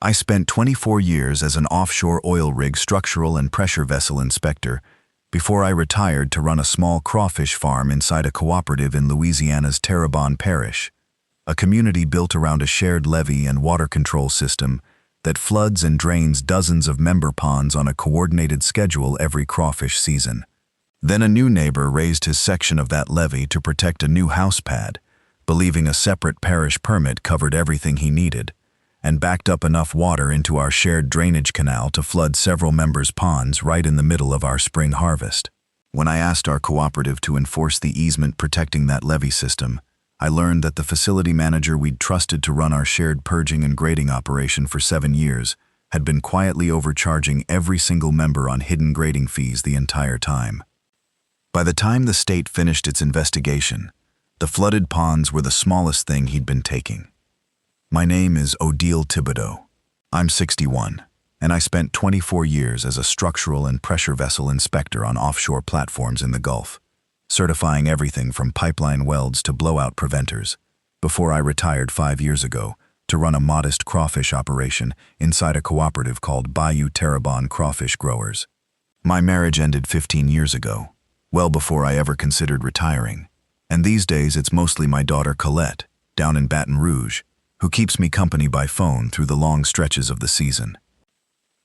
I spent 24 years as an offshore oil rig structural and pressure vessel inspector before I retired to run a small crawfish farm inside a cooperative in Louisiana's Terrebonne Parish, a community built around a shared levee and water control system that floods and drains dozens of member ponds on a coordinated schedule every crawfish season. Then a new neighbor raised his section of that levee to protect a new house pad, believing a separate parish permit covered everything he needed, and backed up enough water into our shared drainage canal to flood several members' ponds right in the middle of our spring harvest. When I asked our cooperative to enforce the easement protecting that levee system, I learned that the facility manager we'd trusted to run our shared purging and grading operation for 7 years had been quietly overcharging every single member on hidden grading fees the entire time. By the time the state finished its investigation, the flooded ponds were the smallest thing he'd been taking. My name is Odile Thibodeau. I'm 61, and I spent 24 years as a structural and pressure vessel inspector on offshore platforms in the Gulf, certifying everything from pipeline welds to blowout preventers, before I retired 5 years ago to run a modest crawfish operation inside a cooperative called Bayou Terrebonne Crawfish Growers. My marriage ended 15 years ago, well before I ever considered retiring, and these days it's mostly my daughter Colette, down in Baton Rouge, who keeps me company by phone through the long stretches of the season.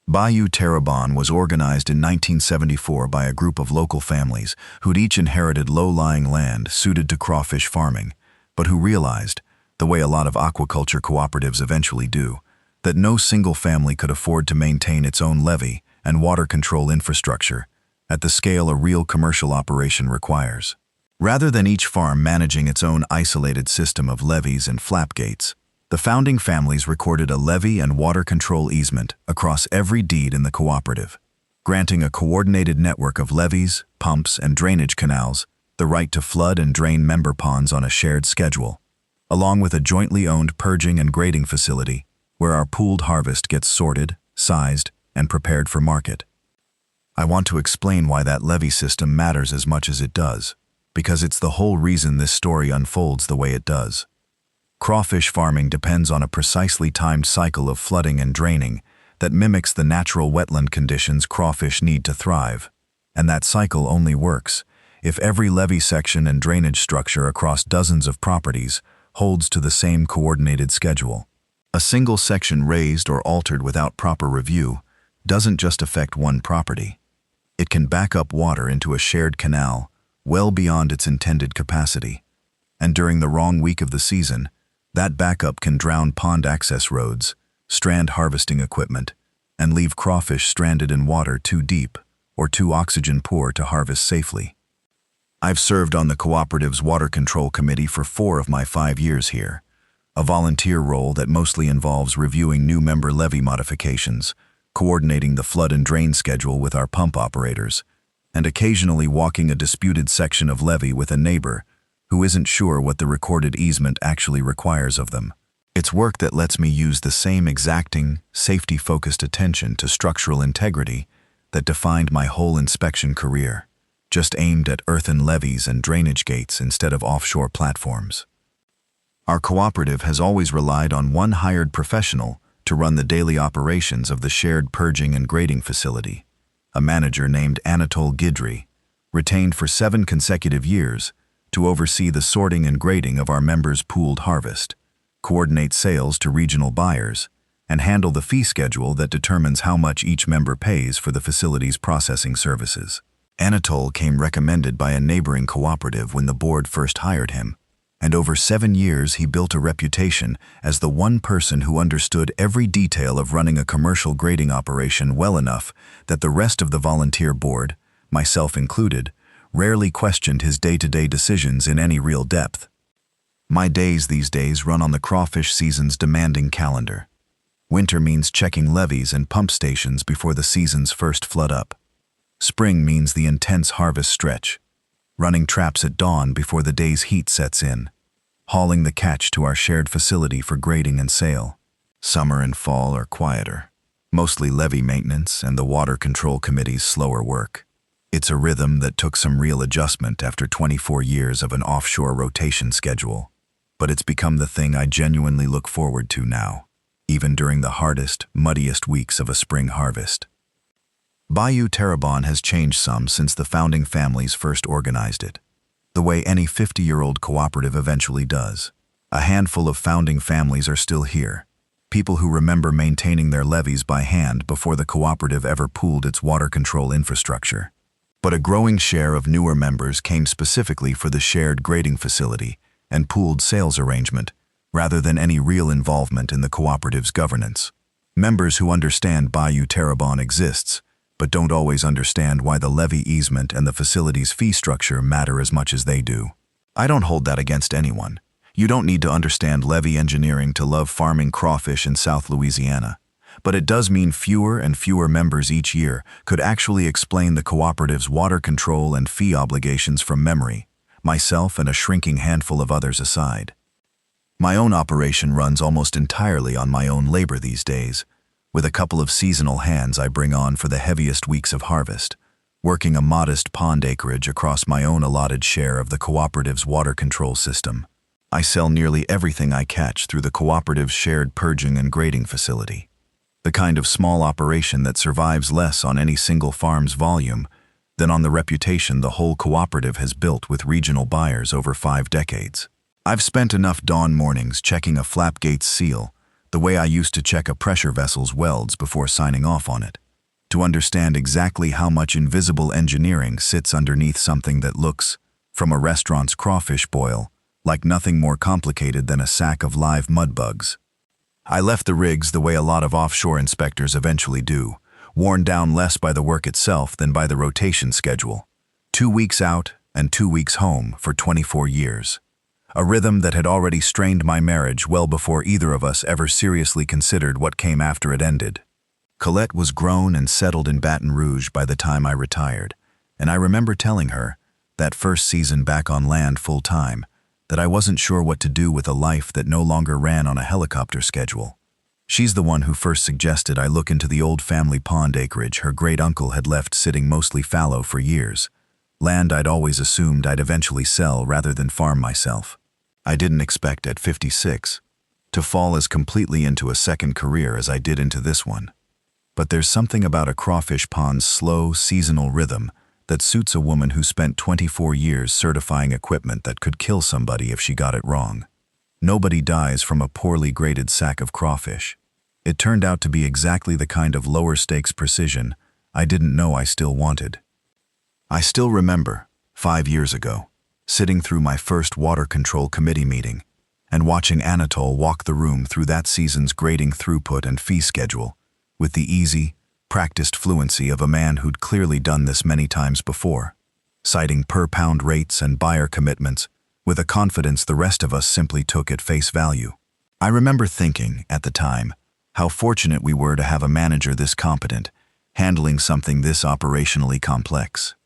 Bayou Terrebonne was organized in 1974 by a group of local families who'd each inherited low-lying land suited to crawfish farming, but who realized, the way a lot of aquaculture cooperatives eventually do, that no single family could afford to maintain its own levee and water control infrastructure at the scale a real commercial operation requires. Rather than each farm managing its own isolated system of levees and flap gates, the founding families recorded a levee and water control easement across every deed in the cooperative, granting a coordinated network of levees, pumps, and drainage canals the right to flood and drain member ponds on a shared schedule, along with a jointly owned purging and grading facility where our pooled harvest gets sorted, sized, and prepared for market. I want to explain why that levee system matters as much as it does, because it's the whole reason this story unfolds the way it does. Crawfish farming depends on a precisely timed cycle of flooding and draining that mimics the natural wetland conditions crawfish need to thrive, and that cycle only works if every levee section and drainage structure across dozens of properties holds to the same coordinated schedule. A single section raised or altered without proper review doesn't just affect one property. It can back up water into a shared canal well beyond its intended capacity, and during the wrong week of the season, that backup can drown pond access roads, strand harvesting equipment, and leave crawfish stranded in water too deep or too oxygen poor to harvest safely. I've served on the cooperative's water control committee for 4 of my 5 years here, a volunteer role that mostly involves reviewing new member levee modifications, coordinating the flood and drain schedule with our pump operators, and occasionally walking a disputed section of levee with a neighbor who isn't sure what the recorded easement actually requires of them. It's work that lets me use the same exacting, safety-focused attention to structural integrity that defined my whole inspection career, just aimed at earthen levees and drainage gates instead of offshore platforms. Our cooperative has always relied on one hired professional to run the daily operations of the shared purging and grading facility, a manager named Anatole Guidry, retained for 7 consecutive years to oversee the sorting and grading of our members' pooled harvest, coordinate sales to regional buyers, and handle the fee schedule that determines how much each member pays for the facility's processing services. Anatole came recommended by a neighboring cooperative when the board first hired him, and over 7 years he built a reputation as the one person who understood every detail of running a commercial grading operation well enough that the rest of the volunteer board, myself included, rarely questioned his day-to-day decisions in any real depth. My days these days run on the crawfish season's demanding calendar. Winter means checking levees and pump stations before the season's first flood up. Spring means the intense harvest stretch, running traps at dawn before the day's heat sets in, hauling the catch to our shared facility for grading and sale. Summer and fall are quieter, mostly levee maintenance and the water control committee's slower work. It's a rhythm that took some real adjustment after 24 years of an offshore rotation schedule, but it's become the thing I genuinely look forward to now. even during the hardest, muddiest weeks of a spring harvest. Bayou Terrebonne has changed some since the founding families first organized it, the way any 50-year-old cooperative eventually does. A handful of founding families are still here, people who remember maintaining their levees by hand before the cooperative ever pooled its water control infrastructure. But a growing share of newer members came specifically for the shared grading facility and pooled sales arrangement, rather than any real involvement in the cooperative's governance. Members who understand Bayou Terrebonne exists, but don't always understand why the levee easement and the facility's fee structure matter as much as they do. I don't hold that against anyone. You don't need to understand levee engineering to love farming crawfish in South Louisiana. But it does mean fewer and fewer members each year could actually explain the cooperative's water control and fee obligations from memory, myself and a shrinking handful of others aside. My own operation runs almost entirely on my own labor these days, with a couple of seasonal hands I bring on for the heaviest weeks of harvest, working a modest pond acreage across my own allotted share of the cooperative's water control system. I sell nearly everything I catch through the cooperative's shared purging and grading facility, the kind of small operation that survives less on any single farm's volume than on the reputation the whole cooperative has built with regional buyers over 5 decades. I've spent enough dawn mornings checking a flapgate's seal, the way I used to check a pressure vessel's welds before signing off on it, to understand exactly how much invisible engineering sits underneath something that looks, from a restaurant's crawfish boil, like nothing more complicated than a sack of live mud bugs. I left the rigs the way a lot of offshore inspectors eventually do, worn down less by the work itself than by the rotation schedule. 2 weeks out and 2 weeks home for 24 years. A rhythm that had already strained my marriage well before either of us ever seriously considered what came after it ended. Colette was grown and settled in Baton Rouge by the time I retired, and I remember telling her, that first season back on land full-time, that I wasn't sure what to do with a life that no longer ran on a helicopter schedule. She's the one who first suggested I look into the old family pond acreage her great-uncle had left sitting mostly fallow for years, land I'd always assumed I'd eventually sell rather than farm myself. I didn't expect at 56 to fall as completely into a second career as I did into this one. But there's something about a crawfish pond's slow, seasonal rhythm that suits a woman who spent 24 years certifying equipment that could kill somebody if she got it wrong. Nobody dies from a poorly graded sack of crawfish. It turned out to be exactly the kind of lower-stakes precision I didn't know I still wanted. I still remember, 5 years ago, sitting through my first water control committee meeting and watching Anatole walk the room through that season's grading throughput and fee schedule with the easy, practiced fluency of a man who'd clearly done this many times before, citing per-pound rates and buyer commitments with a confidence the rest of us simply took at face value. I remember thinking, at the time, how fortunate we were to have a manager this competent, handling something this operationally complex.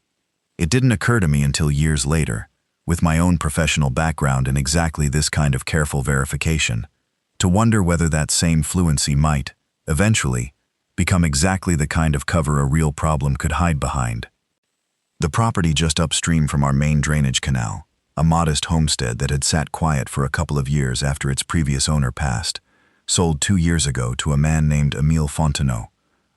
It didn't occur to me until years later, with my own professional background in exactly this kind of careful verification, to wonder whether that same fluency might, eventually, become exactly the kind of cover a real problem could hide behind. The property just upstream from our main drainage canal, a modest homestead that had sat quiet for a couple of years after its previous owner passed, sold 2 years ago to a man named Emile Fontenot,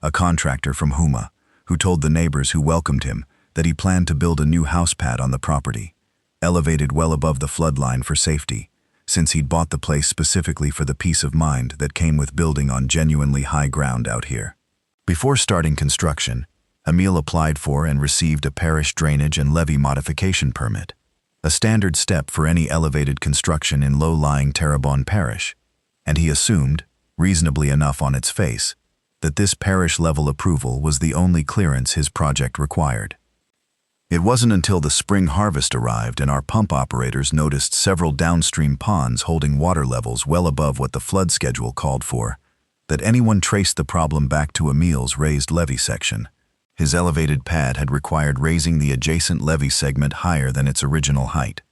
a contractor from Houma, who told the neighbors who welcomed him that he planned to build a new house pad on the property, elevated well above the flood line for safety, since he'd bought the place specifically for the peace of mind that came with building on genuinely high ground out here. Before starting construction, Emile applied for and received a parish drainage and levee modification permit, a standard step for any elevated construction in low-lying Terrebonne Parish, and he assumed, reasonably enough on its face, that this parish-level approval was the only clearance his project required. It wasn't until the spring harvest arrived and our pump operators noticed several downstream ponds holding water levels well above what the flood schedule called for, that anyone traced the problem back to Emile's raised levee section. His elevated pad had required raising the adjacent levee segment higher than its original height,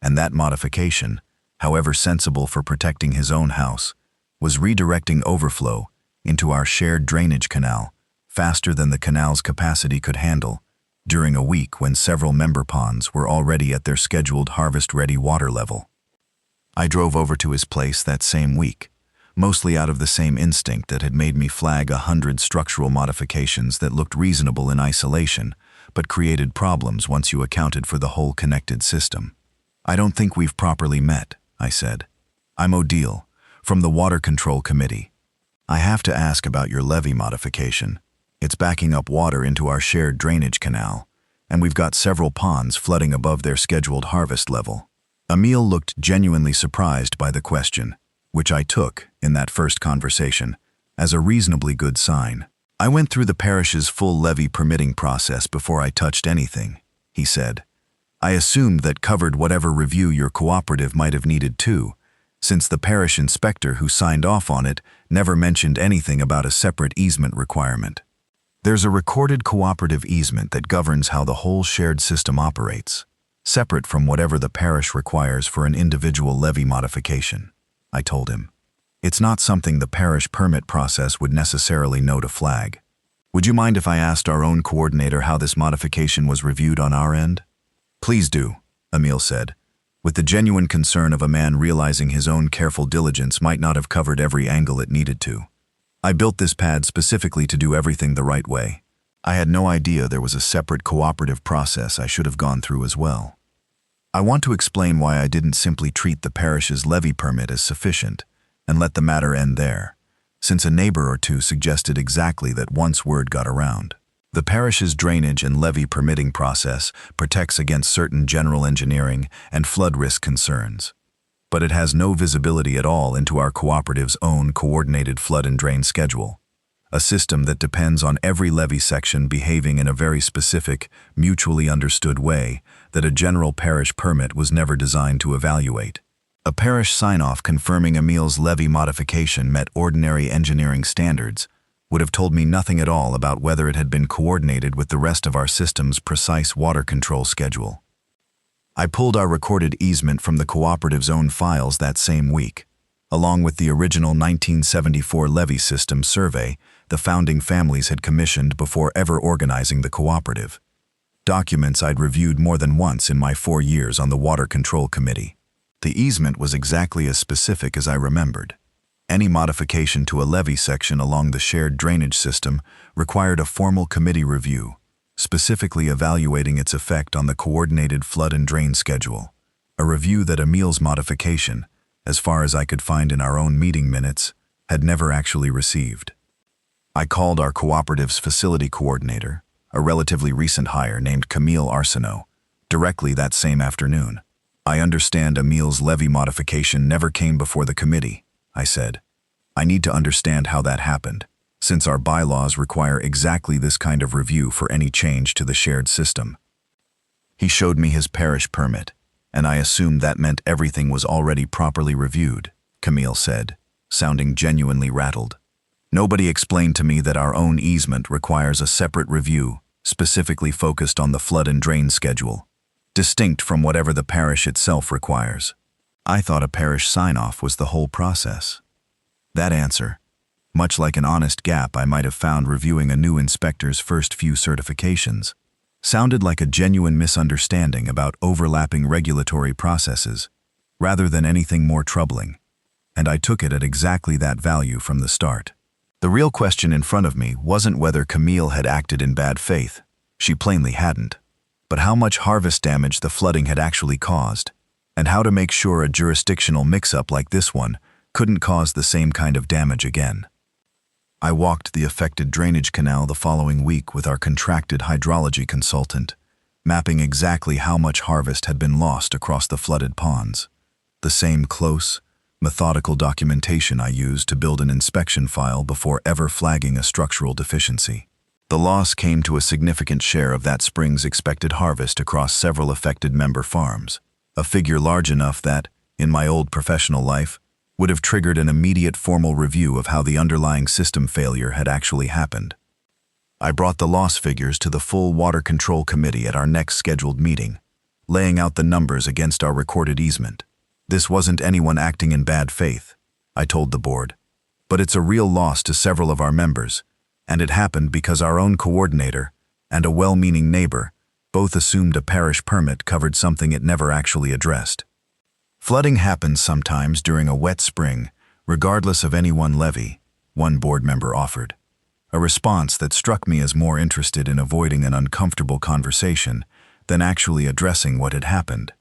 and that modification, however sensible for protecting his own house, was redirecting overflow into our shared drainage canal faster than the canal's capacity could handle, during a week when several member ponds were already at their scheduled harvest-ready water level. I drove over to his place that same week, mostly out of the same instinct that had made me flag 100 structural modifications that looked reasonable in isolation, but created problems once you accounted for the whole connected system. "I don't think we've properly met," I said. "I'm Odile, from the Water Control Committee. I have to ask about your levee modification. It's backing up water into our shared drainage canal, and we've got several ponds flooding above their scheduled harvest level." Emile looked genuinely surprised by the question, which I took, in that first conversation, as a reasonably good sign. "I went through the parish's full levee permitting process before I touched anything," he said. "I assumed that covered whatever review your cooperative might have needed too, since the parish inspector who signed off on it never mentioned anything about a separate easement requirement. There's a recorded cooperative easement that governs how the whole shared system operates, separate from whatever the parish requires for an individual levee modification," I told him. "It's not something the parish permit process would necessarily know to flag. Would you mind if I asked our own coordinator how this modification was reviewed on our end?" "Please do," Emile said, with the genuine concern of a man realizing his own careful diligence might not have covered every angle it needed to. "I built this pad specifically to do everything the right way. I had no idea there was a separate cooperative process I should have gone through as well. I want to explain why I didn't simply treat the parish's levee permit as sufficient and let the matter end there, since a neighbor or two suggested exactly that once word got around. The parish's drainage and levee permitting process protects against certain general engineering and flood risk concerns, but it has no visibility at all into our cooperative's own coordinated flood and drain schedule, a system that depends on every levee section behaving in a very specific, mutually understood way that a general parish permit was never designed to evaluate. A parish sign-off confirming Emile's levee modification met ordinary engineering standards would have told me nothing at all about whether it had been coordinated with the rest of our system's precise water control schedule. I pulled our recorded easement from the cooperative's own files that same week, along with the original 1974 levee system survey the founding families had commissioned before ever organizing the cooperative, documents I'd reviewed more than once in my 4 years on the Water Control Committee. The easement was exactly as specific as I remembered. Any modification to a levee section along the shared drainage system required a formal committee review, specifically evaluating its effect on the coordinated flood and drain schedule, a review that Emile's modification, as far as I could find in our own meeting minutes, had never actually received. I called our cooperative's facility coordinator, a relatively recent hire named Camille Arsenault, directly that same afternoon. "I understand Emile's levee modification never came before the committee," I said. "I need to understand how that happened, since our bylaws require exactly this kind of review for any change to the shared system." He showed me his parish permit, and I assumed that meant everything was already properly reviewed, Camille said, sounding genuinely rattled. "Nobody explained to me that our own easement requires a separate review, specifically focused on the flood and drain schedule, distinct from whatever the parish itself requires. I thought a parish sign-off was the whole process." That answer, much like an honest gap I might have found reviewing a new inspector's first few certifications, sounded like a genuine misunderstanding about overlapping regulatory processes, rather than anything more troubling, and I took it at exactly that value from the start. The real question in front of me wasn't whether Camille had acted in bad faith. She plainly hadn't. But how much harvest damage the flooding had actually caused, and how to make sure a jurisdictional mix-up like this one couldn't cause the same kind of damage again. I walked the affected drainage canal the following week with our contracted hydrology consultant, mapping exactly how much harvest had been lost across the flooded ponds. The same close, methodical documentation I used to build an inspection file before ever flagging a structural deficiency. The loss came to a significant share of that spring's expected harvest across several affected member farms, a figure large enough that, in my old professional life, would have triggered an immediate formal review of how the underlying system failure had actually happened. I brought the loss figures to the full Water Control Committee at our next scheduled meeting, laying out the numbers against our recorded easement. "This wasn't anyone acting in bad faith," I told the board, "but it's a real loss to several of our members, and it happened because our own coordinator and a well-meaning neighbor both assumed a parish permit covered something it never actually addressed. Flooding happens sometimes during a wet spring regardless of any one levy, one board member offered. A response that struck me as more interested in avoiding an uncomfortable conversation than actually addressing what had happened.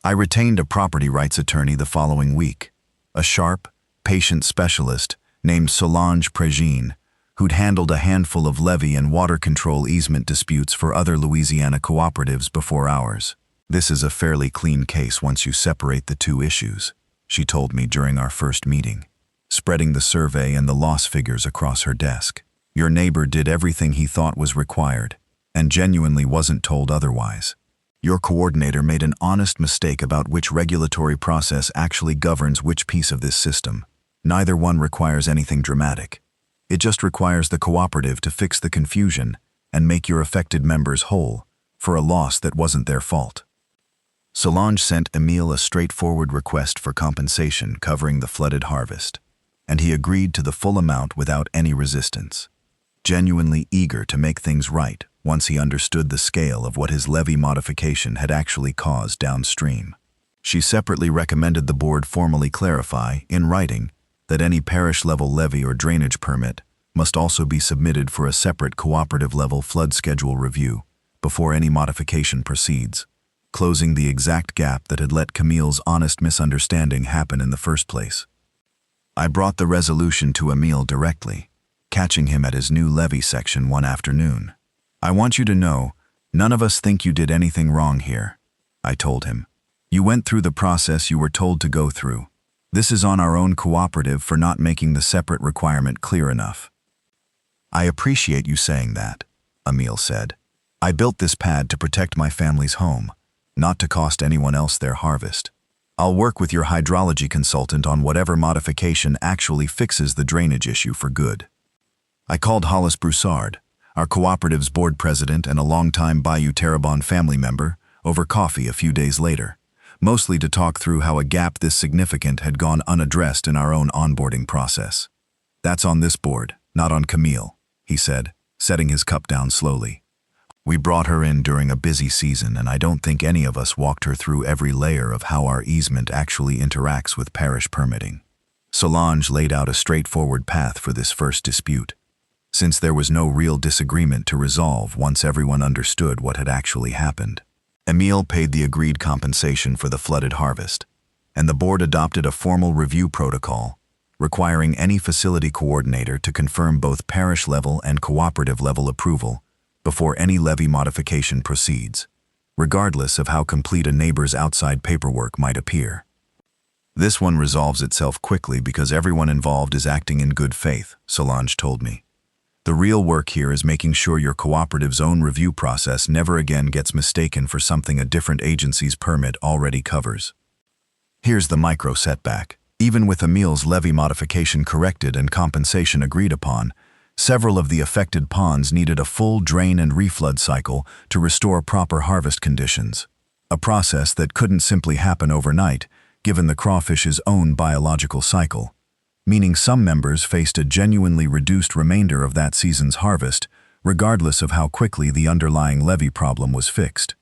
I retained a property rights attorney the following week, a sharp, patient specialist named Solange Prégine, who'd handled a handful of levee and water control easement disputes for other Louisiana cooperatives before ours. "This is a fairly clean case once you separate the two issues," she told me during our first meeting, spreading the survey and the loss figures across her desk. "Your neighbor did everything he thought was required, and genuinely wasn't told otherwise. Your coordinator made an honest mistake about which regulatory process actually governs which piece of this system. Neither one requires anything dramatic. It just requires the cooperative to fix the confusion and make your affected members whole for a loss that wasn't their fault." Solange sent Emile a straightforward request for compensation covering the flooded harvest, and he agreed to the full amount without any resistance, genuinely eager to make things right once he understood the scale of what his levee modification had actually caused downstream. She separately recommended the board formally clarify, in writing, that any parish-level levee or drainage permit must also be submitted for a separate cooperative-level flood schedule review before any modification proceeds, closing the exact gap that had let Camille's honest misunderstanding happen in the first place. I brought the resolution to Emile directly, catching him at his new levee section one afternoon. "I want you to know, none of us think you did anything wrong here," I told him. "You went through the process you were told to go through. This is on our own cooperative for not making the separate requirement clear enough." "I appreciate you saying that," Emile said. "I built this pad to protect my family's home, not to cost anyone else their harvest. I'll work with your hydrology consultant on whatever modification actually fixes the drainage issue for good." I called Hollis Broussard, our cooperative's board president and a longtime Bayou Terrebonne family member, over coffee a few days later, mostly to talk through how a gap this significant had gone unaddressed in our own onboarding process. "That's on this board, not on Camille," he said, setting his cup down slowly. "We brought her in during a busy season, and I don't think any of us walked her through every layer of how our easement actually interacts with parish permitting." Solange laid out a straightforward path for this first dispute, since there was no real disagreement to resolve once everyone understood what had actually happened. Emile paid the agreed compensation for the flooded harvest, and the board adopted a formal review protocol requiring any facility coordinator to confirm both parish-level and cooperative-level approval before any levee modification proceeds, regardless of how complete a neighbor's outside paperwork might appear. "This one resolves itself quickly because everyone involved is acting in good faith," Solange told me. "The real work here is making sure your cooperative's own review process never again gets mistaken for something a different agency's permit already covers." Here's the micro setback. Even with Emile's levee modification corrected and compensation agreed upon, several of the affected ponds needed a full drain and reflood cycle to restore proper harvest conditions, a process that couldn't simply happen overnight given the crawfish's own biological cycle, meaning some members faced a genuinely reduced remainder of that season's harvest, regardless of how quickly the underlying levee problem was fixed.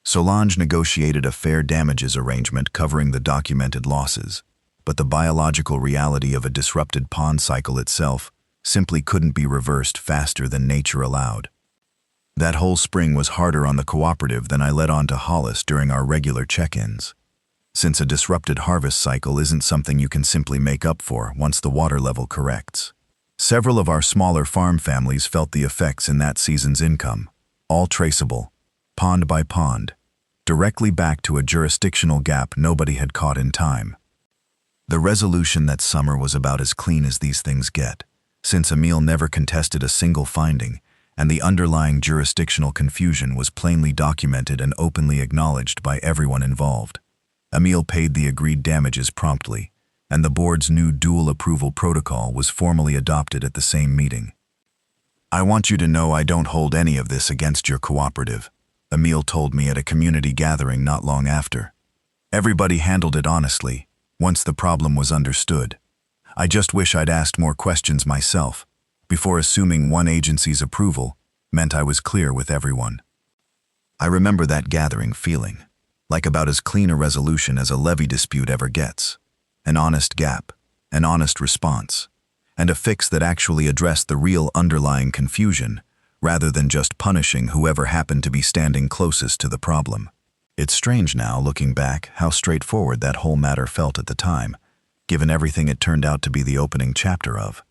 Solange negotiated a fair damages arrangement covering the documented losses, but the biological reality of a disrupted pond cycle itself simply couldn't be reversed faster than nature allowed. That whole spring was harder on the cooperative than I let on to Hollis during our regular check-ins, since a disrupted harvest cycle isn't something you can simply make up for once the water level corrects. Several of our smaller farm families felt the effects in that season's income, all traceable, pond by pond, directly back to a jurisdictional gap nobody had caught in time. The resolution that summer was about as clean as these things get, since Emile never contested a single finding, and the underlying jurisdictional confusion was plainly documented and openly acknowledged by everyone involved. Emile paid the agreed damages promptly, and the board's new dual approval protocol was formally adopted at the same meeting. "I want you to know I don't hold any of this against your cooperative," Emile told me at a community gathering not long after. "Everybody handled it honestly, once the problem was understood. I just wish I'd asked more questions myself, before assuming one agency's approval meant I was clear with everyone." I remember that gathering feeling like about as clean a resolution as a levee dispute ever gets. An honest gap, an honest response, and a fix that actually addressed the real underlying confusion, rather than just punishing whoever happened to be standing closest to the problem. It's strange now, looking back, how straightforward that whole matter felt at the time, given everything it turned out to be the opening chapter of.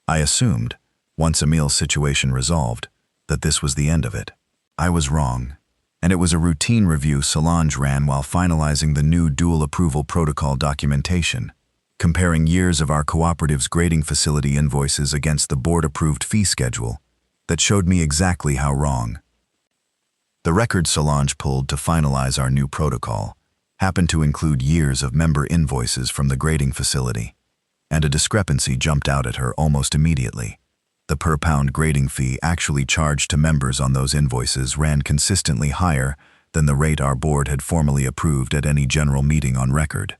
I assumed, once Emil's situation resolved, that this was the end of it. I was wrong, and it was a routine review Solange ran while finalizing the new dual approval protocol documentation, comparing years of our cooperative's grading facility invoices against the board-approved fee schedule that showed me exactly how wrong. The record Solange pulled to finalize our new protocol happened to include years of member invoices from the grading facility, and a discrepancy jumped out at her almost immediately. The per-pound grading fee actually charged to members on those invoices ran consistently higher than the rate our board had formally approved at any general meeting on record.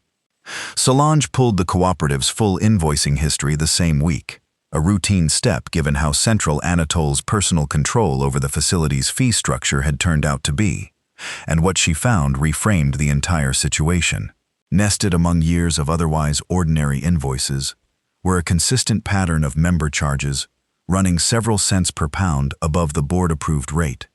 Solange pulled the cooperative's full invoicing history the same week, a routine step given how central Anatole's personal control over the facility's fee structure had turned out to be, and what she found reframed the entire situation. Nested among years of otherwise ordinary invoices were a consistent pattern of member charges running several cents per pound above the board-approved rate,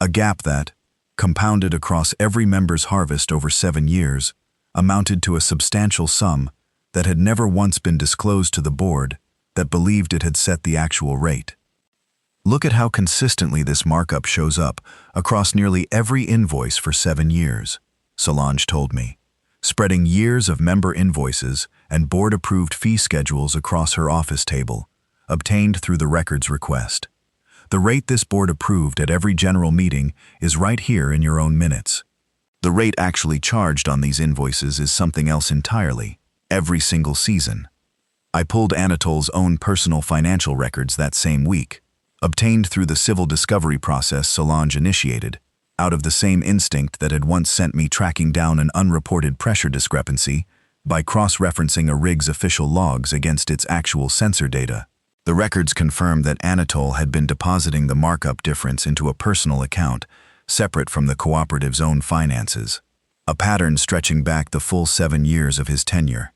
a gap that, compounded across every member's harvest over 7 years, amounted to a substantial sum that had never once been disclosed to the board that believed it had set the actual rate. Look at how consistently this markup shows up across nearly every invoice for 7 years, Solange told me, spreading years of member invoices and board-approved fee schedules across her office table, obtained through the records request. The rate this board approved at every general meeting is right here in your own minutes. The rate actually charged on these invoices is something else entirely, every single season. I pulled Anatole's own personal financial records that same week, obtained through the civil discovery process Solange initiated, out of the same instinct that had once sent me tracking down an unreported pressure discrepancy by cross-referencing a rig's official logs against its actual sensor data. The records confirmed that Anatole had been depositing the markup difference into a personal account, separate from the cooperative's own finances, a pattern stretching back the full 7 years of his tenure.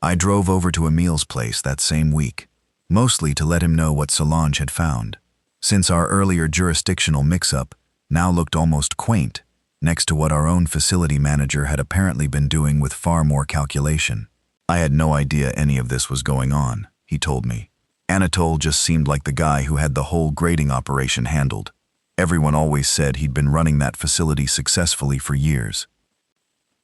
I drove over to Emil's place that same week, mostly to let him know what Solange had found, since our earlier jurisdictional mix-up now looked almost quaint next to what our own facility manager had apparently been doing with far more calculation. I had no idea any of this was going on, he told me. Anatole just seemed like the guy who had the whole grading operation handled. Everyone always said he'd been running that facility successfully for years.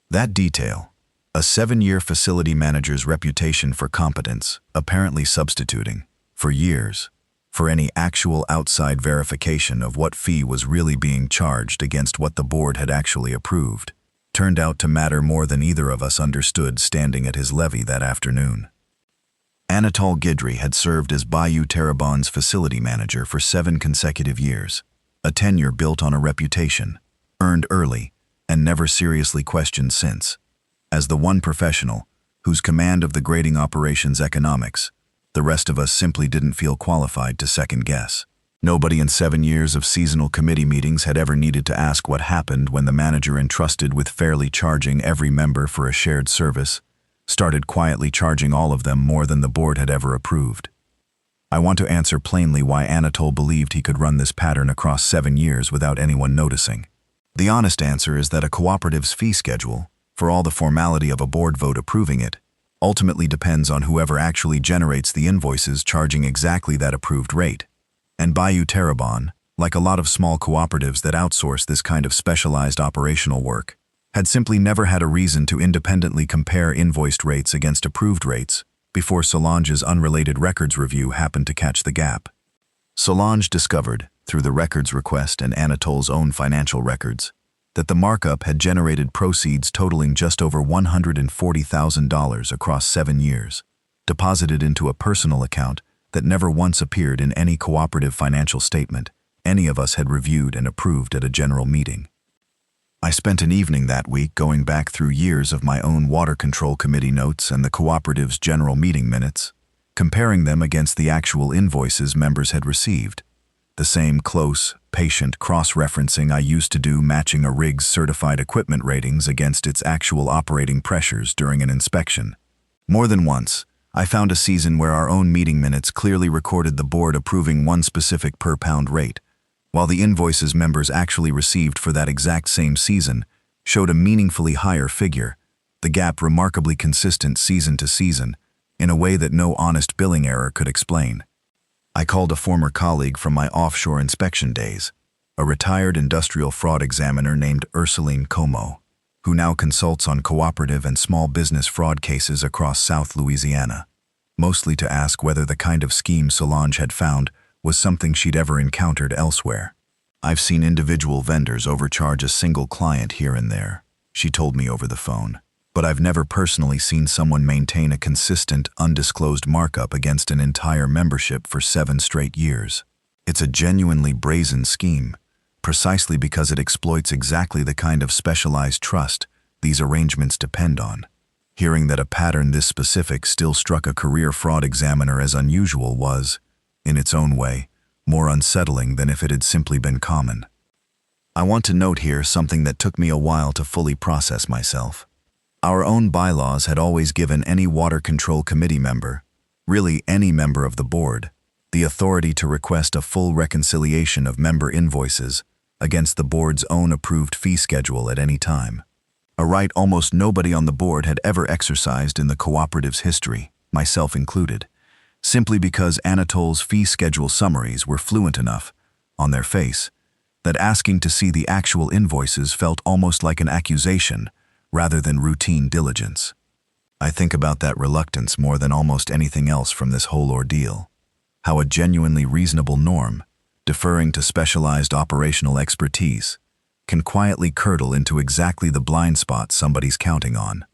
That detail, a 7-year facility manager's reputation for competence, apparently substituting, for years, for any actual outside verification of what fee was really being charged against what the board had actually approved, turned out to matter more than either of us understood standing at his levee that afternoon. Anatole Guidry had served as Bayou Terrebonne's facility manager for 7 consecutive years, a tenure built on a reputation, earned early, and never seriously questioned since. As the one professional whose command of the grading operations economics, the rest of us simply didn't feel qualified to second-guess. Nobody in 7 years of seasonal committee meetings had ever needed to ask what happened when the manager entrusted with fairly charging every member for a shared service started quietly charging all of them more than the board had ever approved. I want to answer plainly why Anatole believed he could run this pattern across 7 years without anyone noticing. The honest answer is that a cooperative's fee schedule, for all the formality of a board vote approving it, ultimately depends on whoever actually generates the invoices charging exactly that approved rate. And Bayou Terrebonne, like a lot of small cooperatives that outsource this kind of specialized operational work, had simply never had a reason to independently compare invoiced rates against approved rates before Solange's unrelated records review happened to catch the gap. Solange discovered, through the records request and Anatole's own financial records, that the markup had generated proceeds totaling just over $140,000 across 7 years, deposited into a personal account that never once appeared in any cooperative financial statement any of us had reviewed and approved at a general meeting. I spent an evening that week going back through years of my own water control committee notes and the cooperative's general meeting minutes, comparing them against the actual invoices members had received, the same close, patient cross-referencing I used to do matching a rig's certified equipment ratings against its actual operating pressures during an inspection. More than once, I found a season where our own meeting minutes clearly recorded the board approving one specific per-pound rate, while the invoices members actually received for that exact same season showed a meaningfully higher figure, the gap remarkably consistent season to season, in a way that no honest billing error could explain. I called a former colleague from my offshore inspection days, a retired industrial fraud examiner named Ursuline Como, who now consults on cooperative and small business fraud cases across South Louisiana, mostly to ask whether the kind of scheme Solange had found was something she'd ever encountered elsewhere. "I've seen individual vendors overcharge a single client here and there," she told me over the phone, "but I've never personally seen someone maintain a consistent, undisclosed markup against an entire membership for 7 straight years. It's a genuinely brazen scheme, precisely because it exploits exactly the kind of specialized trust these arrangements depend on." Hearing that a pattern this specific still struck a career fraud examiner as unusual was, in its own way, more unsettling than if it had simply been common. I want to note here something that took me a while to fully process myself. Our own bylaws had always given any water control committee member, really any member of the board, the authority to request a full reconciliation of member invoices against the board's own approved fee schedule at any time. A right almost nobody on the board had ever exercised in the cooperative's history, myself included, simply because Anatole's fee schedule summaries were fluent enough, on their face, that asking to see the actual invoices felt almost like an accusation rather than routine diligence. I think about that reluctance more than almost anything else from this whole ordeal. How a genuinely reasonable norm, deferring to specialized operational expertise, can quietly curdle into exactly the blind spot somebody's counting on.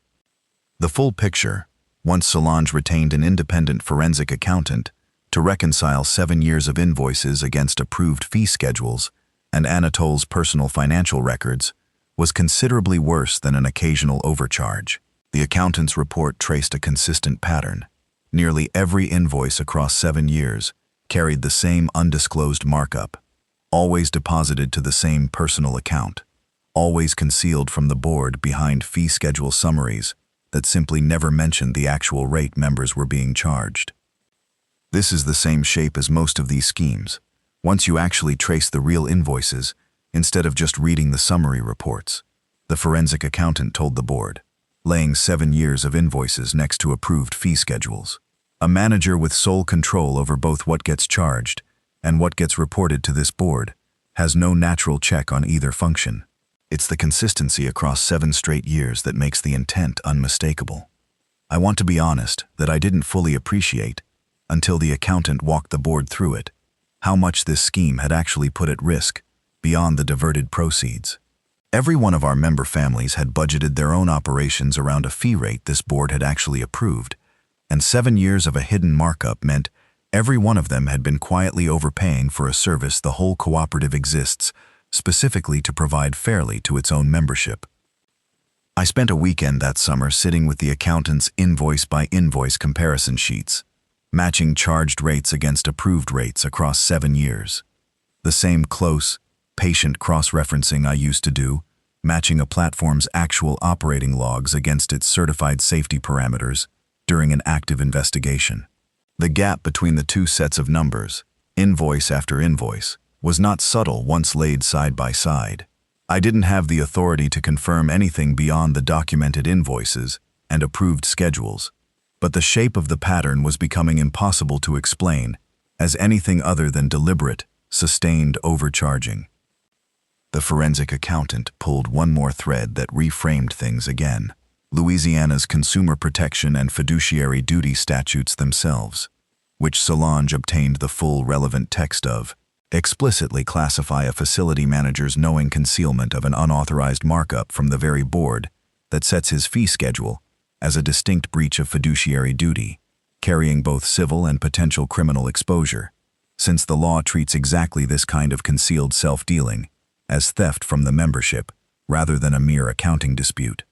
The full picture, once Solange retained an independent forensic accountant to reconcile 7 years of invoices against approved fee schedules and Anatole's personal financial records, was considerably worse than an occasional overcharge. The accountant's report traced a consistent pattern. Nearly every invoice across 7 years carried the same undisclosed markup, always deposited to the same personal account, always concealed from the board behind fee schedule summaries that simply never mentioned the actual rate members were being charged. This is the same shape as most of these schemes, once you actually trace the real invoices instead of just reading the summary reports, the forensic accountant told the board, laying 7 years of invoices next to approved fee schedules. A manager with sole control over both what gets charged and what gets reported to this board has no natural check on either function. It's the consistency across 7 straight years that makes the intent unmistakable. I want to be honest that I didn't fully appreciate, until the accountant walked the board through it, how much this scheme had actually put at risk, beyond the diverted proceeds. Every one of our member families had budgeted their own operations around a fee rate this board had actually approved, and 7 years of a hidden markup meant every one of them had been quietly overpaying for a service the whole cooperative exists specifically to provide fairly to its own membership. I spent a weekend that summer sitting with the accountant's invoice-by-invoice comparison sheets, matching charged rates against approved rates across 7 years. The same close, patient cross-referencing I used to do, matching a platform's actual operating logs against its certified safety parameters during an active investigation. The gap between the 2 sets of numbers, invoice after invoice, was not subtle once laid side by side. I didn't have the authority to confirm anything beyond the documented invoices and approved schedules, but the shape of the pattern was becoming impossible to explain as anything other than deliberate, sustained overcharging. The forensic accountant pulled one more thread that reframed things again. Louisiana's consumer protection and fiduciary duty statutes themselves, which Solange obtained the full relevant text of, explicitly classify a facility manager's knowing concealment of an unauthorized markup from the very board that sets his fee schedule as a distinct breach of fiduciary duty, carrying both civil and potential criminal exposure, since the law treats exactly this kind of concealed self-dealing as theft from the membership rather than a mere accounting dispute.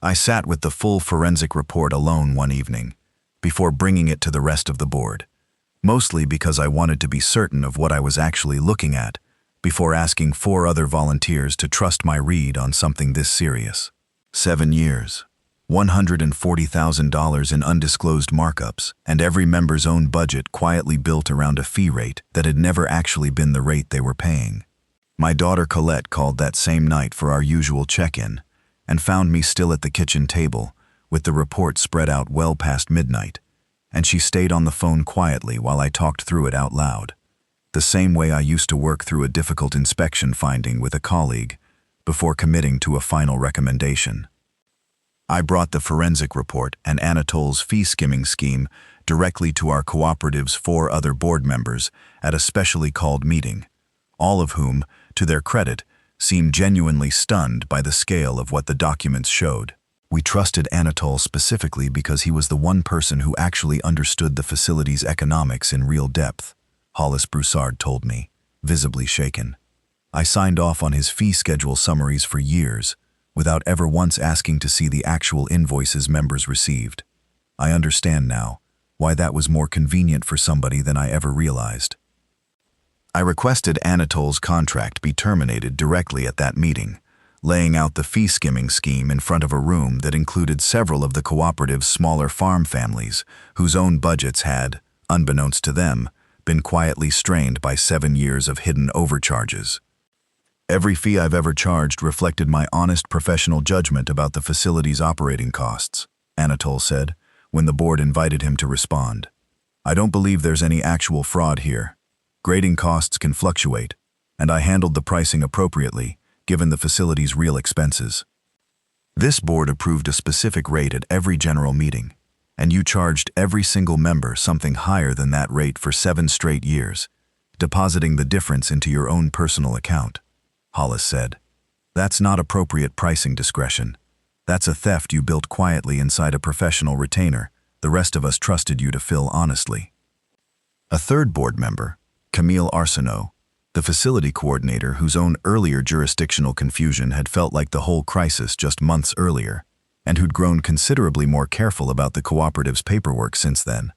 I sat with the full forensic report alone one evening, before bringing it to the rest of the board, mostly because I wanted to be certain of what I was actually looking at before asking 4 other volunteers to trust my read on something this serious. 7 years. $140,000 in undisclosed markups, and every member's own budget quietly built around a fee rate that had never actually been the rate they were paying. My daughter Colette called that same night for our usual check-in and found me still at the kitchen table with the report spread out well past midnight, and she stayed on the phone quietly while I talked through it out loud, the same way I used to work through a difficult inspection finding with a colleague before committing to a final recommendation. I brought the forensic report and Anatol's fee-skimming scheme directly to our cooperative's 4 other board members at a specially called meeting, all of whom, to their credit, seemed genuinely stunned by the scale of what the documents showed. We trusted Anatol specifically because he was the one person who actually understood the facility's economics in real depth, Hollis Broussard told me, visibly shaken. I signed off on his fee schedule summaries for years, without ever once asking to see the actual invoices members received. I understand now why that was more convenient for somebody than I ever realized. I requested Anatol's contract be terminated directly at that meeting, laying out the fee-skimming scheme in front of a room that included several of the cooperative's smaller farm families whose own budgets had, unbeknownst to them, been quietly strained by 7 years of hidden overcharges. Every fee I've ever charged reflected my honest professional judgment about the facility's operating costs, Anatol said, when the board invited him to respond. I don't believe there's any actual fraud here. Grading costs can fluctuate, and I handled the pricing appropriately, given the facility's real expenses. This board approved a specific rate at every general meeting, and you charged every single member something higher than that rate for 7 straight years, depositing the difference into your own personal account, Hollis said. That's not appropriate pricing discretion. That's a theft you built quietly inside a professional retainer the rest of us trusted you to fill honestly. A third board member, Camille Arsenault, the facility coordinator whose own earlier jurisdictional confusion had felt like the whole crisis just months earlier, and who'd grown considerably more careful about the cooperative's paperwork since then,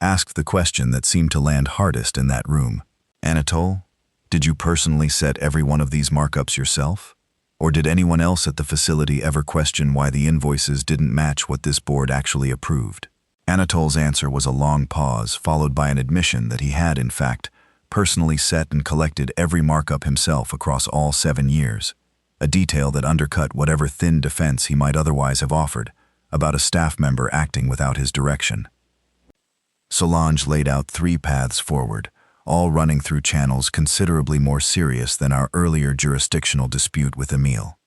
asked the question that seemed to land hardest in that room. Anatol, did you personally set every one of these markups yourself? Or did anyone else at the facility ever question why the invoices didn't match what this board actually approved? Anatol's answer was a long pause, followed by an admission that he had, in fact, personally set and collected every markup himself across all 7 years, a detail that undercut whatever thin defense he might otherwise have offered about a staff member acting without his direction. Solange laid out 3 paths forward, all running through channels considerably more serious than our earlier jurisdictional dispute with Emile.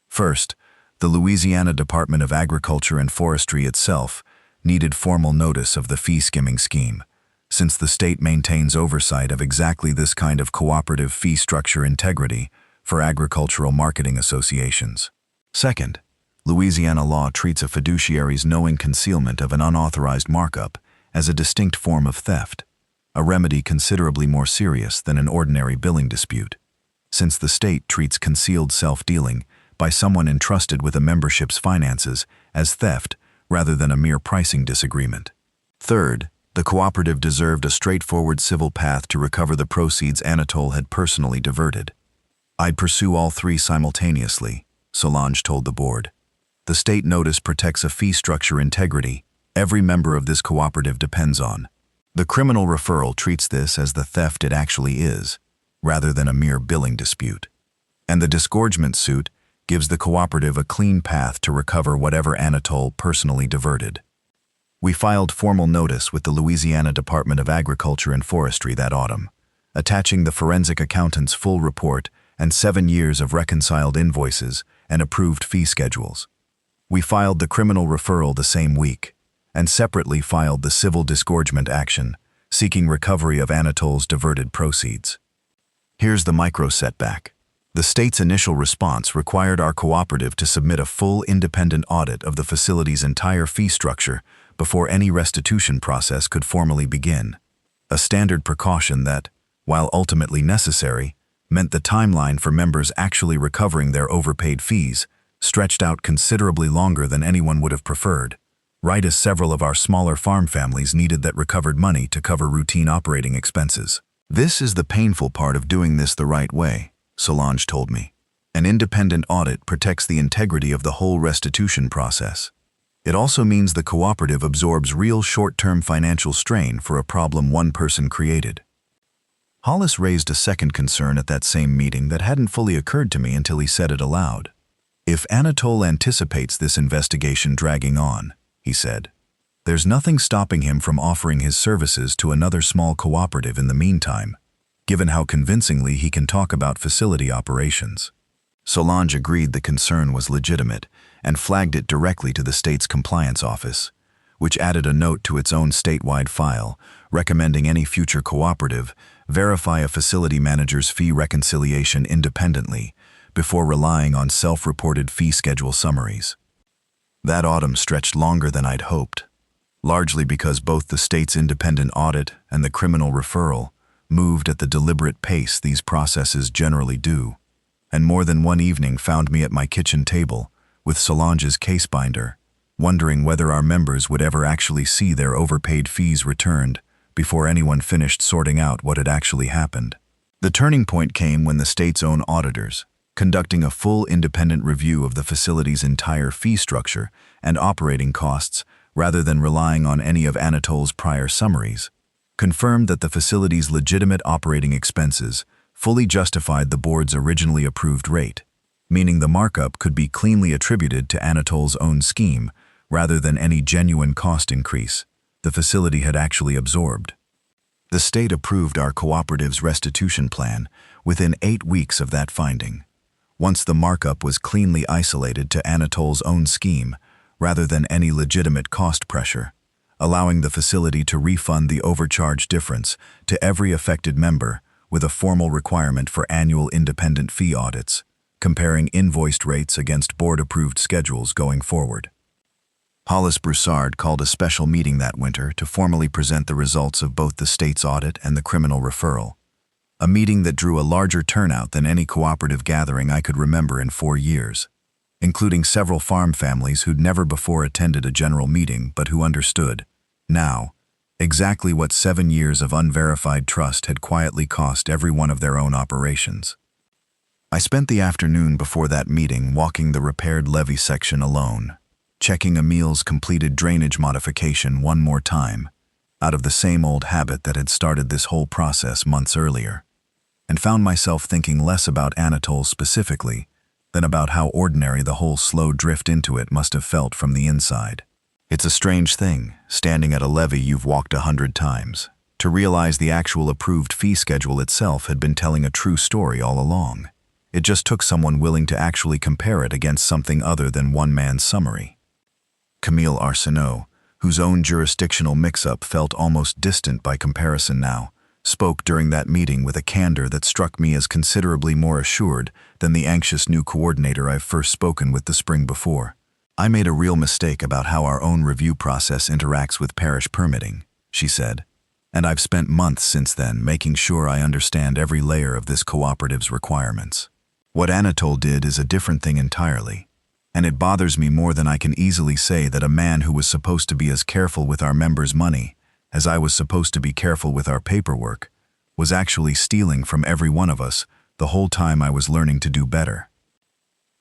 First, the Louisiana Department of Agriculture and Forestry itself needed formal notice of the fee-skimming scheme, since the state maintains oversight of exactly this kind of cooperative fee structure integrity for agricultural marketing associations. Second, Louisiana law treats a fiduciary's knowing concealment of an unauthorized markup as a distinct form of theft, a remedy considerably more serious than an ordinary billing dispute, since the state treats concealed self-dealing by someone entrusted with a membership's finances as theft rather than a mere pricing disagreement. Third, the cooperative deserved a straightforward civil path to recover the proceeds Anatol had personally diverted. I'd pursue all 3 simultaneously, Solange told the board. The state notice protects a fee structure integrity every member of this cooperative depends on. The criminal referral treats this as the theft it actually is, rather than a mere billing dispute. And the disgorgement suit gives the cooperative a clean path to recover whatever Anatol personally diverted. We filed formal notice with the Louisiana Department of Agriculture and Forestry that autumn, attaching the forensic accountant's full report and 7 years of reconciled invoices and approved fee schedules. We filed the criminal referral the same week, and separately filed the civil disgorgement action, seeking recovery of Anatol's diverted proceeds. Here's the micro setback. The state's initial response required our cooperative to submit a full independent audit of the facility's entire fee structure before any restitution process could formally begin, a standard precaution that, while ultimately necessary, meant the timeline for members actually recovering their overpaid fees stretched out considerably longer than anyone would have preferred, right as several of our smaller farm families needed that recovered money to cover routine operating expenses. This is the painful part of doing this the right way, Solange told me. An independent audit protects the integrity of the whole restitution process. It also means the cooperative absorbs real short-term financial strain for a problem one person created. Hollis raised a second concern at that same meeting that hadn't fully occurred to me until he said it aloud. If Anatole anticipates this investigation dragging on, he said, there's nothing stopping him from offering his services to another small cooperative in the meantime, given how convincingly he can talk about facility operations. Solange agreed the concern was legitimate and flagged it directly to the state's compliance office, which added a note to its own statewide file recommending any future cooperative verify a facility manager's fee reconciliation independently before relying on self-reported fee schedule summaries. That autumn stretched longer than I'd hoped, largely because both the state's independent audit and the criminal referral moved at the deliberate pace these processes generally do, and more than one evening found me at my kitchen table with Solange's case binder, wondering whether our members would ever actually see their overpaid fees returned before anyone finished sorting out what had actually happened. The turning point came when the state's own auditors, conducting a full independent review of the facility's entire fee structure and operating costs rather than relying on any of Anatole's prior summaries, confirmed that the facility's legitimate operating expenses fully justified the board's originally approved rate, meaning the markup could be cleanly attributed to Anatole's own scheme rather than any genuine cost increase the facility had actually absorbed. The state approved our cooperative's restitution plan within 8 weeks of that finding, once the markup was cleanly isolated to Anatole's own scheme rather than any legitimate cost pressure, allowing the facility to refund the overcharge difference to every affected member with a formal requirement for annual independent fee audits, comparing invoiced rates against board-approved schedules going forward. Hollis Broussard called a special meeting that winter to formally present the results of both the state's audit and the criminal referral, a meeting that drew a larger turnout than any cooperative gathering I could remember in 4 years, including several farm families who'd never before attended a general meeting but who understood, now, exactly what 7 years of unverified trust had quietly cost every one of their own operations. I spent the afternoon before that meeting walking the repaired levee section alone, checking Emil's completed drainage modification one more time, out of the same old habit that had started this whole process months earlier, and found myself thinking less about Anatole specifically than about how ordinary the whole slow drift into it must have felt from the inside. It's a strange thing, standing at a levee you've walked 100 times, to realize the actual approved fee schedule itself had been telling a true story all along. It just took someone willing to actually compare it against something other than one man's summary. Camille Arsenault, whose own jurisdictional mix-up felt almost distant by comparison now, spoke during that meeting with a candor that struck me as considerably more assured than the anxious new coordinator I've first spoken with the spring before. I made a real mistake about how our own review process interacts with parish permitting, she said, and I've spent months since then making sure I understand every layer of this cooperative's requirements. What Anatole did is a different thing entirely, and it bothers me more than I can easily say that a man who was supposed to be as careful with our members' money as I was supposed to be careful with our paperwork was actually stealing from every one of us the whole time I was learning to do better.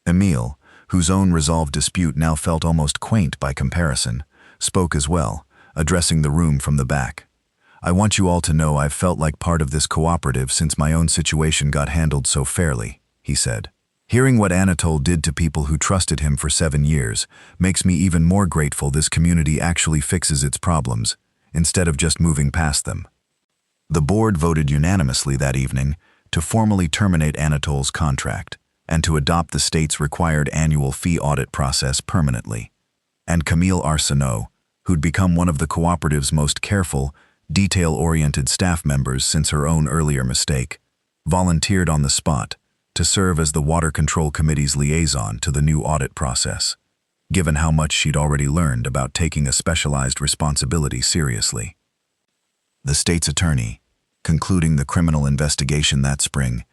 Emile, whose own resolved dispute now felt almost quaint by comparison, spoke as well, addressing the room from the back. I want you all to know I've felt like part of this cooperative since my own situation got handled so fairly, he said. Hearing what Anatole did to people who trusted him for 7 years makes me even more grateful this community actually fixes its problems, instead of just moving past them. The board voted unanimously that evening to formally terminate Anatole's contract and to adopt the state's required annual fee audit process permanently. And Camille Arsenault, who'd become one of the cooperative's most careful, detail-oriented staff members since her own earlier mistake, volunteered on the spot to serve as the Water Control Committee's liaison to the new audit process, given how much she'd already learned about taking a specialized responsibility seriously. The state's attorney, concluding the criminal investigation that spring,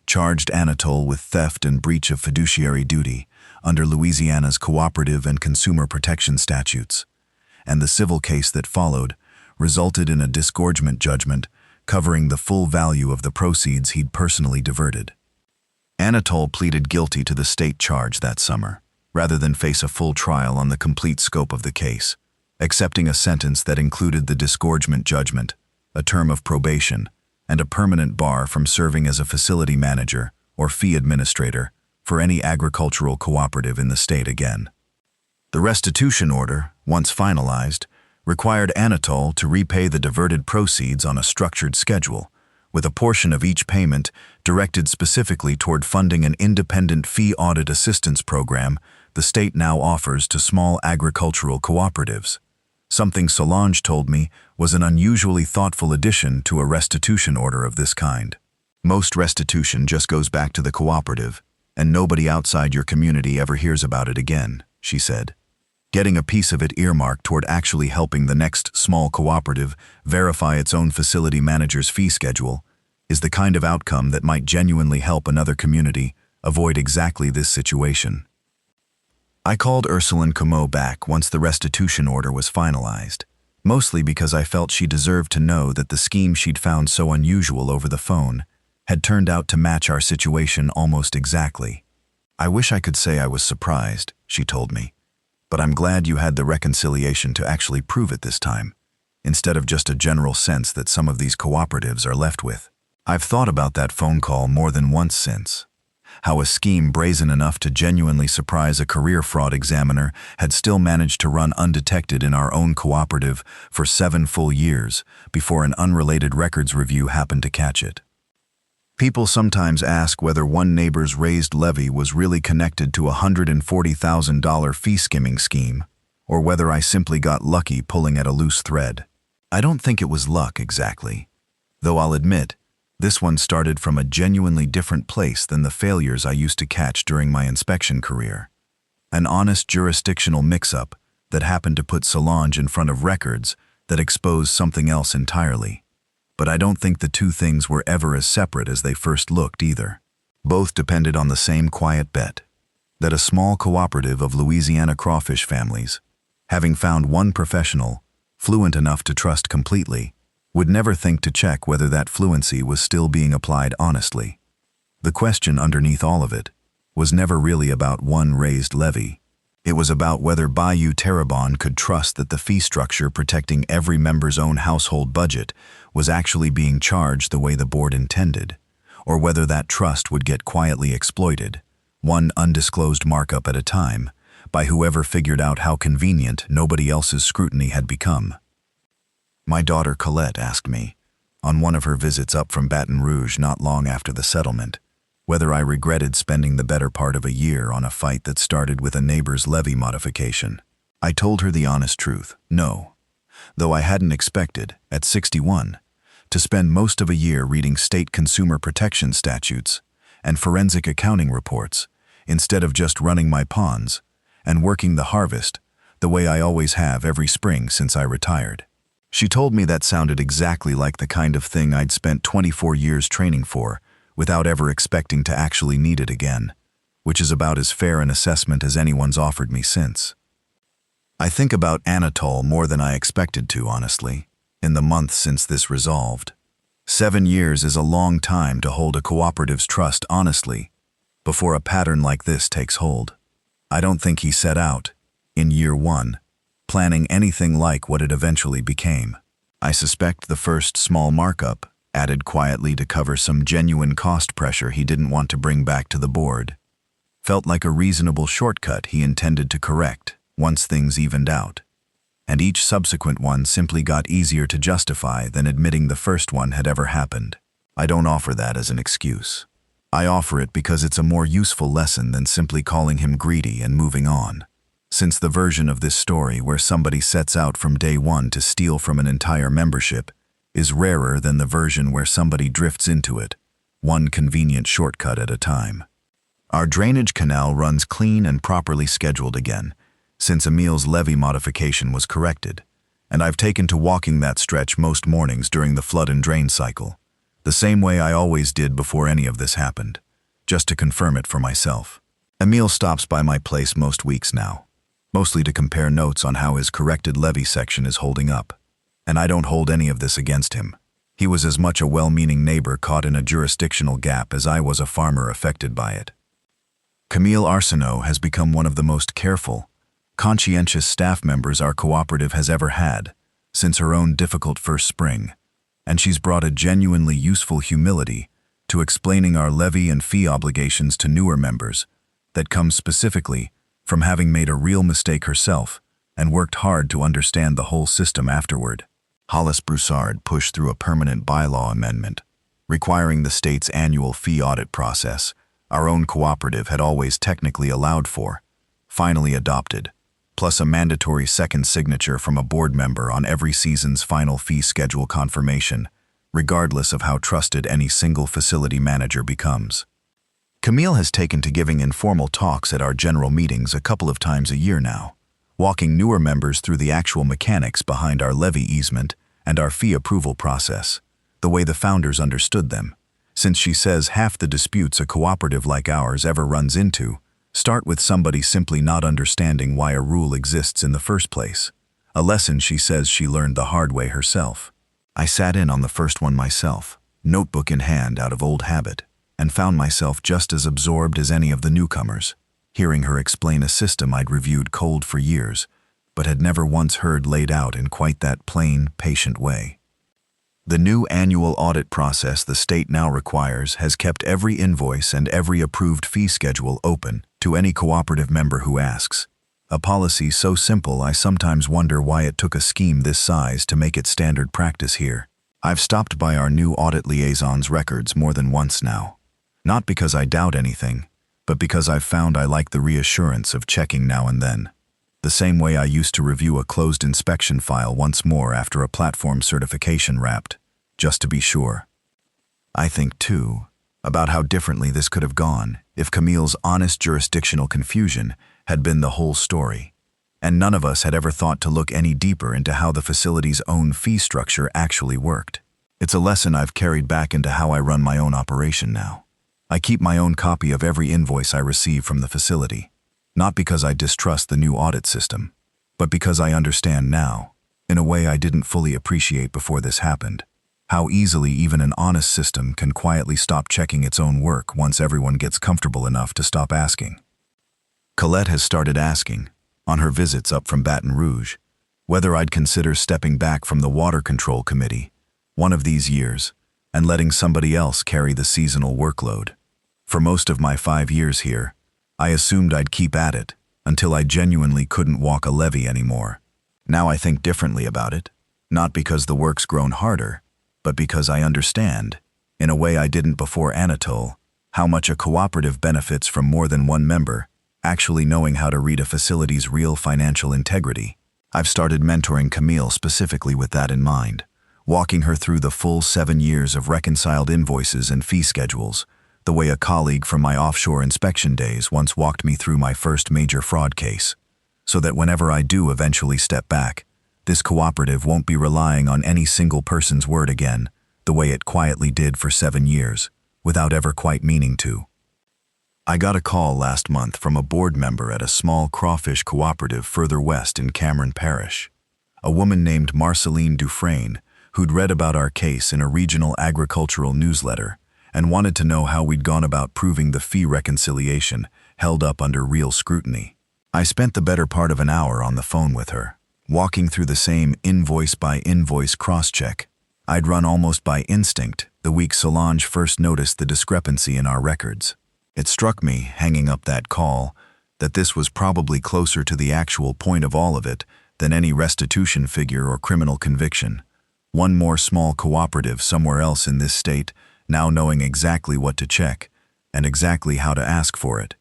charged Anatole with theft and breach of fiduciary duty under Louisiana's cooperative and consumer protection statutes, and the civil case that followed resulted in a disgorgement judgment covering the full value of the proceeds he'd personally diverted. Anatole pleaded guilty to the state charge that summer, rather than face a full trial on the complete scope of the case, accepting a sentence that included the disgorgement judgment, a term of probation, and a permanent bar from serving as a facility manager or fee administrator for any agricultural cooperative in the state again. The restitution order, once finalized, required Anatol to repay the diverted proceeds on a structured schedule, with a portion of each payment directed specifically toward funding an independent fee audit assistance program the state now offers to small agricultural cooperatives. Something Solange told me was an unusually thoughtful addition to a restitution order of this kind. Most restitution just goes back to the cooperative, and nobody outside your community ever hears about it again, she said. Getting a piece of it earmarked toward actually helping the next small cooperative verify its own facility manager's fee schedule is the kind of outcome that might genuinely help another community avoid exactly this situation. I called Ursuline Comeau back once the restitution order was finalized, mostly because I felt she deserved to know that the scheme she'd found so unusual over the phone had turned out to match our situation almost exactly. "I wish I could say I was surprised," she told me, "but I'm glad you had the reconciliation to actually prove it this time, instead of just a general sense that some of these cooperatives are left with." I've thought about that phone call more than once since. How a scheme brazen enough to genuinely surprise a career fraud examiner had still managed to run undetected in our own cooperative for 7 full years before an unrelated records review happened to catch it. People sometimes ask whether one neighbor's raised levee was really connected to a $140,000 fee skimming scheme, or whether I simply got lucky pulling at a loose thread. I don't think it was luck exactly, though I'll admit, this one started from a genuinely different place than the failures I used to catch during my inspection career. An honest jurisdictional mix-up that happened to put Solange in front of records that exposed something else entirely. But I don't think the two things were ever as separate as they first looked either. Both depended on the same quiet bet, that a small cooperative of Louisiana crawfish families, having found one professional, fluent enough to trust completely, would never think to check whether that fluency was still being applied honestly. The question underneath all of it was never really about one raised levee. It was about whether Bayou Terrebonne could trust that the fee structure protecting every member's own household budget was actually being charged the way the board intended, or whether that trust would get quietly exploited, one undisclosed markup at a time, by whoever figured out how convenient nobody else's scrutiny had become. My daughter Colette asked me, on one of her visits up from Baton Rouge not long after the settlement, whether I regretted spending the better part of a year on a fight that started with a neighbor's levee modification. I told her the honest truth, no, though I hadn't expected, at 61, to spend most of a year reading state consumer protection statutes and forensic accounting reports instead of just running my ponds and working the harvest the way I always have every spring since I retired. She told me that sounded exactly like the kind of thing I'd spent 24 years training for without ever expecting to actually need it again, which is about as fair an assessment as anyone's offered me since. I think about Anatol more than I expected to, honestly, in the months since this resolved. 7 years is a long time to hold a cooperative's trust honestly before a pattern like this takes hold. I don't think he set out, in year 1, planning anything like what it eventually became. I suspect the first small markup, added quietly to cover some genuine cost pressure he didn't want to bring back to the board, felt like a reasonable shortcut he intended to correct once things evened out, and each subsequent one simply got easier to justify than admitting the first one had ever happened. I don't offer that as an excuse. I offer it because it's a more useful lesson than simply calling him greedy and moving on. Since the version of this story where somebody sets out from day one to steal from an entire membership is rarer than the version where somebody drifts into it, one convenient shortcut at a time. Our drainage canal runs clean and properly scheduled again, since Emil's levee modification was corrected, and I've taken to walking that stretch most mornings during the flood and drain cycle, the same way I always did before any of this happened, just to confirm it for myself. Emil stops by my place most weeks now, mostly to compare notes on how his corrected levee section is holding up. And I don't hold any of this against him. He was as much a well-meaning neighbor caught in a jurisdictional gap as I was a farmer affected by it. Camille Arsenault has become one of the most careful, conscientious staff members our cooperative has ever had since her own difficult first spring, and she's brought a genuinely useful humility to explaining our levy and fee obligations to newer members that comes specifically from having made a real mistake herself and worked hard to understand the whole system afterward. Hollis Broussard pushed through a permanent bylaw amendment requiring the state's annual fee audit process our own cooperative had always technically allowed for, finally adopted, plus a mandatory second signature from a board member on every season's final fee schedule confirmation, regardless of how trusted any single facility manager becomes. Camille has taken to giving informal talks at our general meetings a couple of times a year now, walking newer members through the actual mechanics behind our levy easement and our fee approval process, the way the founders understood them, since she says half the disputes a cooperative like ours ever runs into start with somebody simply not understanding why a rule exists in the first place, a lesson she says she learned the hard way herself. I sat in on the first one myself, notebook in hand out of old habit, and found myself just as absorbed as any of the newcomers, hearing her explain a system I'd reviewed cold for years, but had never once heard laid out in quite that plain, patient way. The new annual audit process the state now requires has kept every invoice and every approved fee schedule open to any cooperative member who asks. A policy so simple I sometimes wonder why it took a scheme this size to make it standard practice here. I've stopped by our new audit liaison's records more than once now. Not because I doubt anything, but because I've found I like the reassurance of checking now and then. The same way I used to review a closed inspection file once more after a platform certification wrapped, just to be sure. I think, too, about how differently this could have gone if Camille's honest jurisdictional confusion had been the whole story, and none of us had ever thought to look any deeper into how the facility's own fee structure actually worked. It's a lesson I've carried back into how I run my own operation now. I keep my own copy of every invoice I receive from the facility, not because I distrust the new audit system, but because I understand now, in a way I didn't fully appreciate before this happened, how easily even an honest system can quietly stop checking its own work once everyone gets comfortable enough to stop asking. Colette has started asking, on her visits up from Baton Rouge, whether I'd consider stepping back from the Water Control Committee one of these years and letting somebody else carry the seasonal workload. For most of my 5 years here, I assumed I'd keep at it until I genuinely couldn't walk a levee anymore. Now I think differently about it, not because the work's grown harder, but because I understand, in a way I didn't before Anatole, how much a cooperative benefits from more than one member actually knowing how to read a facility's real financial integrity. I've started mentoring Camille specifically with that in mind, walking her through the full 7 years of reconciled invoices and fee schedules, the way a colleague from my offshore inspection days once walked me through my first major fraud case, so that whenever I do eventually step back, this cooperative won't be relying on any single person's word again, the way it quietly did for 7 years, without ever quite meaning to. I got a call last month from a board member at a small crawfish cooperative further west in Cameron Parish, a woman named Marceline Dufresne, who'd read about our case in a regional agricultural newsletter and wanted to know how we'd gone about proving the fee reconciliation held up under real scrutiny. I spent the better part of an hour on the phone with her, walking through the same invoice-by-invoice cross-check I'd run almost by instinct the week Solange first noticed the discrepancy in our records. It struck me, hanging up that call, that this was probably closer to the actual point of all of it than any restitution figure or criminal conviction. One more small cooperative somewhere else in this state now knowing exactly what to check and exactly how to ask for it,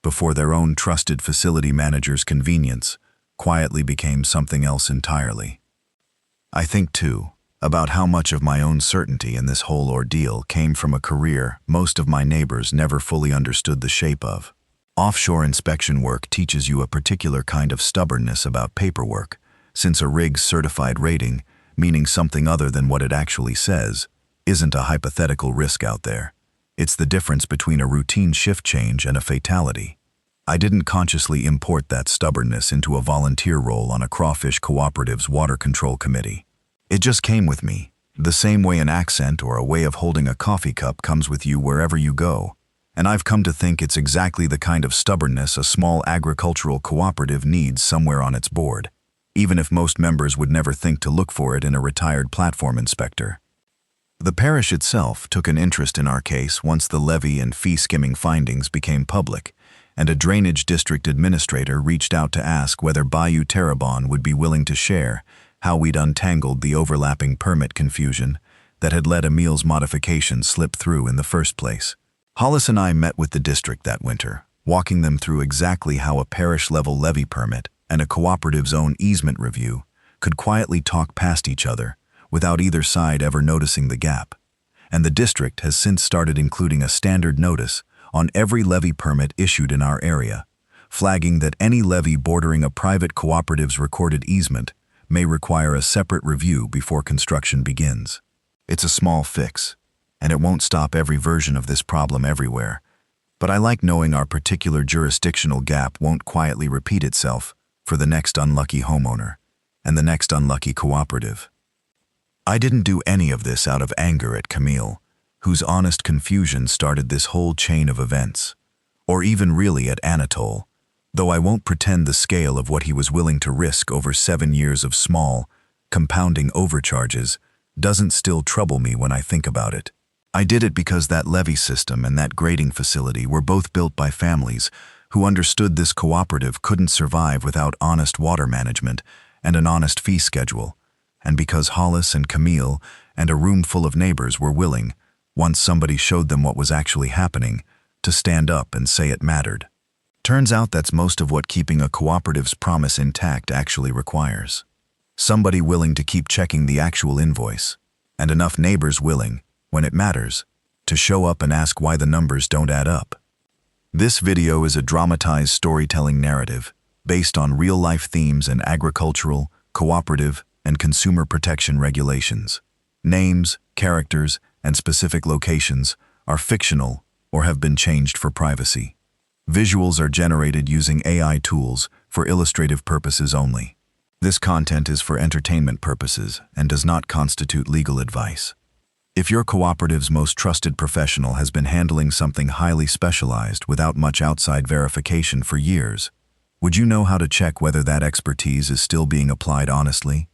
before their own trusted facility manager's convenience quietly became something else entirely. I think, too, about how much of my own certainty in this whole ordeal came from a career most of my neighbors never fully understood the shape of. Offshore inspection work teaches you a particular kind of stubbornness about paperwork, since a rig's certified rating, meaning something other than what it actually says, isn't a hypothetical risk out there. It's the difference between a routine shift change and a fatality. I didn't consciously import that stubbornness into a volunteer role on a crawfish cooperative's water control committee. It just came with me, the same way an accent or a way of holding a coffee cup comes with you wherever you go, And I've come to think it's exactly the kind of stubbornness a small agricultural cooperative needs somewhere on its board, even if most members would never think to look for it in a retired platform inspector. The parish itself took an interest in our case once the levee and fee-skimming findings became public, and a drainage district administrator reached out to ask whether Bayou Terrebonne would be willing to share how we'd untangled the overlapping permit confusion that had let Emil's modification slip through in the first place. Hollis and I met with the district that winter, walking them through exactly how a parish-level levee permit and a cooperative's own easement review could quietly talk past each other without either side ever noticing the gap. And the district has since started including a standard notice on every levee permit issued in our area, flagging that any levee bordering a private cooperative's recorded easement may require a separate review before construction begins. It's a small fix, and it won't stop every version of this problem everywhere, but I like knowing our particular jurisdictional gap won't quietly repeat itself for the next unlucky homeowner and the next unlucky cooperative. I didn't do any of this out of anger at Camille, whose honest confusion started this whole chain of events, or even really at Anatole, though I won't pretend the scale of what he was willing to risk over 7 years of small, compounding overcharges doesn't still trouble me when I think about it. I did it because that levee system and that grading facility were both built by families who understood this cooperative couldn't survive without honest water management and an honest fee schedule, and because Hollis and Camille and a room full of neighbors were willing, once somebody showed them what was actually happening, to stand up and say it mattered. Turns out that's most of what keeping a cooperative's promise intact actually requires. Somebody willing to keep checking the actual invoice, and enough neighbors willing, when it matters, to show up and ask why the numbers don't add up. This video is a dramatized storytelling narrative based on real-life themes and agricultural, cooperative, and consumer protection regulations. Names, characters, and specific locations are fictional or have been changed for privacy. Visuals are generated using AI tools for illustrative purposes only. This content is for entertainment purposes and does not constitute legal advice. If your cooperative's most trusted professional has been handling something highly specialized without much outside verification for years, would you know how to check whether that expertise is still being applied honestly?